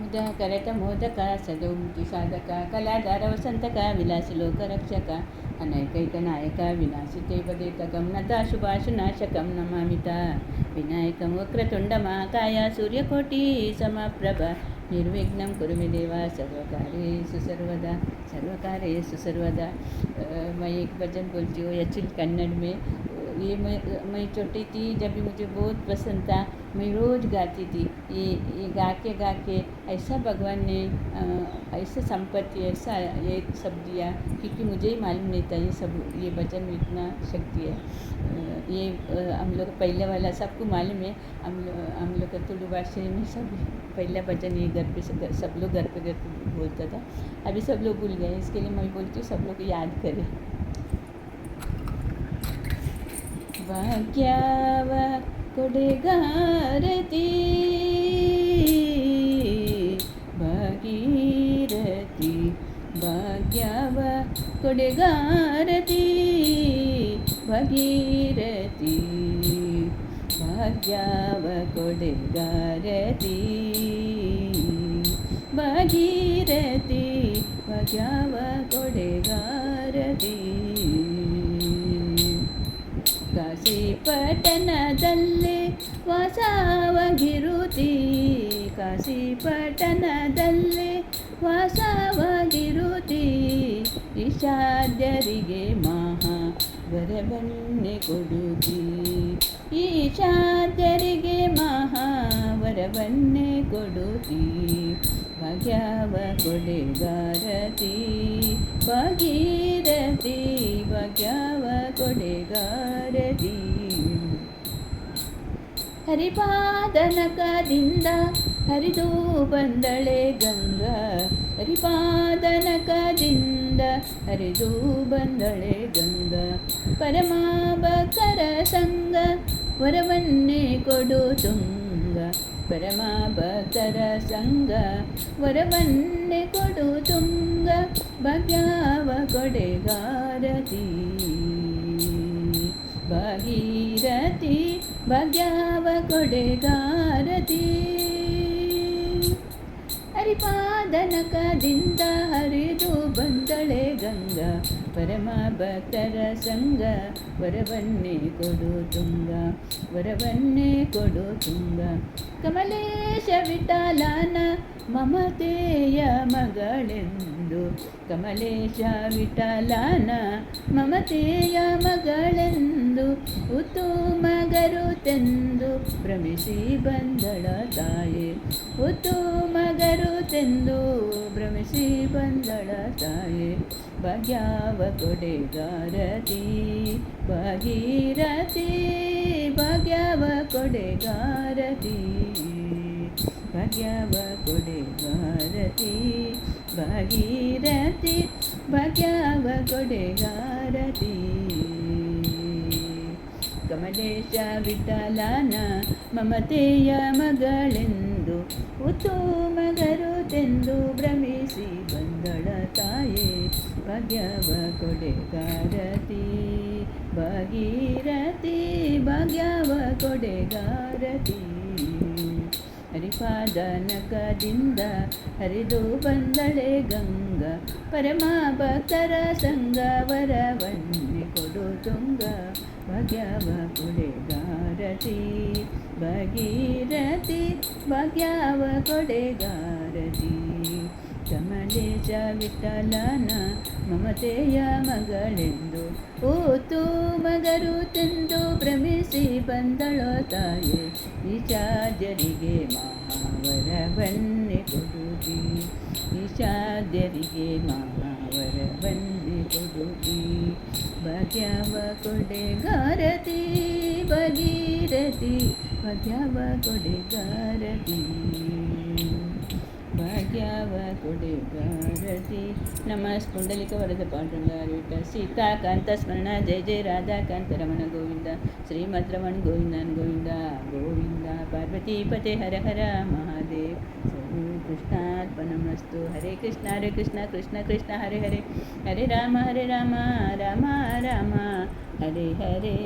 ಮುದ ಕರಟ ಮೋದಕ ಸಜೌಟಿ ಸಾಧಕ ಕಲಾಧಾರ ವಸಂತಕ ವಿಲಾಸಿ ಲೋಕರಕ್ಷಕ ಅನೈಕೈಕ ನಾಯಕ ವಿನಾಶಿತೆ ಪದೇತಕಂ ನತ ಶುಭಾಶುನಾಶಕಂ ನಮಾಮಿತ ವಿನಾಯಕಂ ವಕ್ರತುಂಡ ಮಹಾಕಾಯ ಸೂರ್ಯಕೋಟಿ ಸಮಪ್ರಭ निर्विघ्नं कुरु मे देव सर्वकार्येषु सर्वदा। मैं एक भजन बोलती हूँ एक्चुअली कन्नड़ में। ये मैं छोटी थी जब भी मुझे बहुत पसंद था, मैं रोज़ गाती थी। ये गा के ऐसा भगवान ने ऐसा संपत्ति ऐसा ये सब दिया, क्योंकि मुझे ही मालूम नहीं था ये भजन में इतना शक्ति है। ये हम लोग पहले वाला सबको मालूम है। हम लोग का तुलु भाषा में सब पहला भजन ये घर पे सब लोग घर पे बोलता था। अभी सब लोग भूल गए, इसके लिए मैं बोलती हूँ सब लोग याद करें। भाग्यव कोडेगारती भागीरथी भाग्यव कोडेगारती भागीरथी भाग्यव कोडेगारती भागीरथी भाग्यव कोडेगारती ಕಾಶಿ ಪಟ್ಟಣದಲ್ಲಿ ವಾಸವಾಗಿರುತ್ತಿ ಕಾಶಿ ಪಟ್ಟಣದಲ್ಲಿ ವಾಸವಾಗಿರುತ್ತಿ ಈಶಾದ್ಯರಿಗೆ ಮಹಾ ವರವನ್ನೇ ಕೊಡುತ್ತಿ ಈಶಾದ್ಯರಿಗೆ ಮಹಾ ವರವನ್ನೇ ಕೊಡುತ್ತಿ ಭಾಗ್ಯವ ಕೊಡೆಗಾರತಿ ಭಾಗೀರಥಿ ಭಾಗ್ಯವ ಕೊಡೆಗಾರತಿ ಹರಿಪಾದನಕದಿಂದ ಹರಿದು ಬಂದಳೆ ಗಂಗಾ ಹರಿಪಾದನಕದಿಂದ ಹರಿದು ಬಂದಳೆ ಗಂಗಾ ಪರಮ ಭಕ್ತರ ಸಂಗ ವರವನ್ನೇ ಕೊಡು ತುಂಗ ಪರಮ ಭಕ್ತರ ಸಂಗ ವರವನ್ನೇ ಕೊಡು ತುಂಗ ಭಾಗ್ಯವ ಕೊಡೆಗಾರತಿ ಭಾಗೀರಥಿ ಭಾಗ್ಯವ ಕೊಡೆಗಾರತಿ ಹರಿಪಾದನಕದಿಂದ ಹರಿದು ಬಂದಳೆ ಗಂಗಾ ಪರಮ ಭಕ್ತರ ಸಂಗ ವರವನ್ನೇ ಕೊಡು ತುಂಗ ವರವನ್ನೇ ಕೊಡು ತುಂಗ ಕಮಲೇಶ ವಿಠಲನ ಮಮತೆಯ ಮಗಳೆಂದು ಕಮಲೇಶ ವಿಠಲನ ಮಮತೆಯ ಮಗಳೆಂದು ಉತ್ತು ಮಗರುತೆಂದು ಭ್ರಮಿಸಿ ಬಂದಳ ತಾಯೆ ಉತ್ತು ಮಗರುತೆಂದು ಭ್ರಮಿಸಿ ಬಂದಳ ತಾಯೆ ಭಾಗ್ಯವ ಕೊಡೆಗಾರತಿ ಭಾಗೀರಥಿ ಭಾಗ್ಯವ ಕೊಡೆಗಾರತಿ ಭಾಗ್ಯವ ಕೊಡೆಗಾರತಿ ಭಾಗೀರಥಿ ಭಾಗ್ಯವ ಕೊಡೆಗಾರತಿ ಕಮಲೇಶ ವಿಠಲನ ಮಮತೆಯ ಮಗಳೆಂದು ಉತ್ತು ಮಗರುತೆಂದು ಭ್ರಮಿಸಿ ಬಂದಳ ತಾಯೆ ಭಾಗ್ಯವ ಕೊಡೆಗಾರತಿ ಭಾಗೀರಥಿ ಭಾಗ್ಯವ ಕೊಡೆಗಾರತಿ ಹರಿಪಾದನಕದಿಂದ ಹರಿದು ಬಂದಳೆ ಗಂಗಾ ಪರಮ ಭಕ್ತರ ಸಂಗ ವರವನ್ನೇ ಕೊಡು ತುಂಗ ಭಾಗ್ಯವ ಕೊಡೆಗಾರತಿ ಭಾಗೀರಥಿ ಭಾಗ್ಯವ ಕೊಡೆಗಾರತಿ ಕಮಲೇಶ ವಿಠಲನ ಮಮತೆಯ ಮಗಳೆಂದು ಓತು ಮಗರುತೆಂದು ಭ್ರಮಿಸಿ ಬಂದಳೋ ತಾಯೆ ಈಶಾದ್ಯರಿಗೆ ಮಹಾವರವನ್ನೇ ಕೊಡುತ್ತಿ ಈಶಾದ್ಯರಿಗೆ ಮಹಾವರವನ್ನೇ ಕೊಡುತ್ತಿ ಭಾಗ್ಯವ ಕೊಡೆಗಾರತಿ ಭಾಗೀರಥಿ ಭಾಗ್ಯವ ಕೊಡೆಗಾರತಿ ಭಾಗ್ಯವ ಕೊಡೆಗಾರತಿ ನಮಃ ಪುಂಡಲಿಕ ವರದ ಪಾಂಡುರಂಗಾರಿಟ ಸೀತಾಕಾಂತ ಸ್ಮರಣ ಜಯ ಜಯ ರಾಧಾಕಾಂತ ರಮಣ ಗೋವಿಂದ ಶ್ರೀಮದ್ರಮಣ ಗೋವಿಂದನ್ ಗೋವಿಂದ ಗೋವಿಂದ ಪಾರ್ವತೀಪತೆ ಹರ ಹರ ಮಹಾದೇವ್ ಸರ್ವೇ ಕೃಷ್ಣಾರ್ಪಣಮಸ್ತು ಹರೇ ಕೃಷ್ಣ ಕೃಷ್ಣ ಕೃಷ್ಣ ಹರೆ ಹರೆ ಹರೆ ರಾಮ ರಾಮ ರಾಮ ಹರೆ ಹರೆ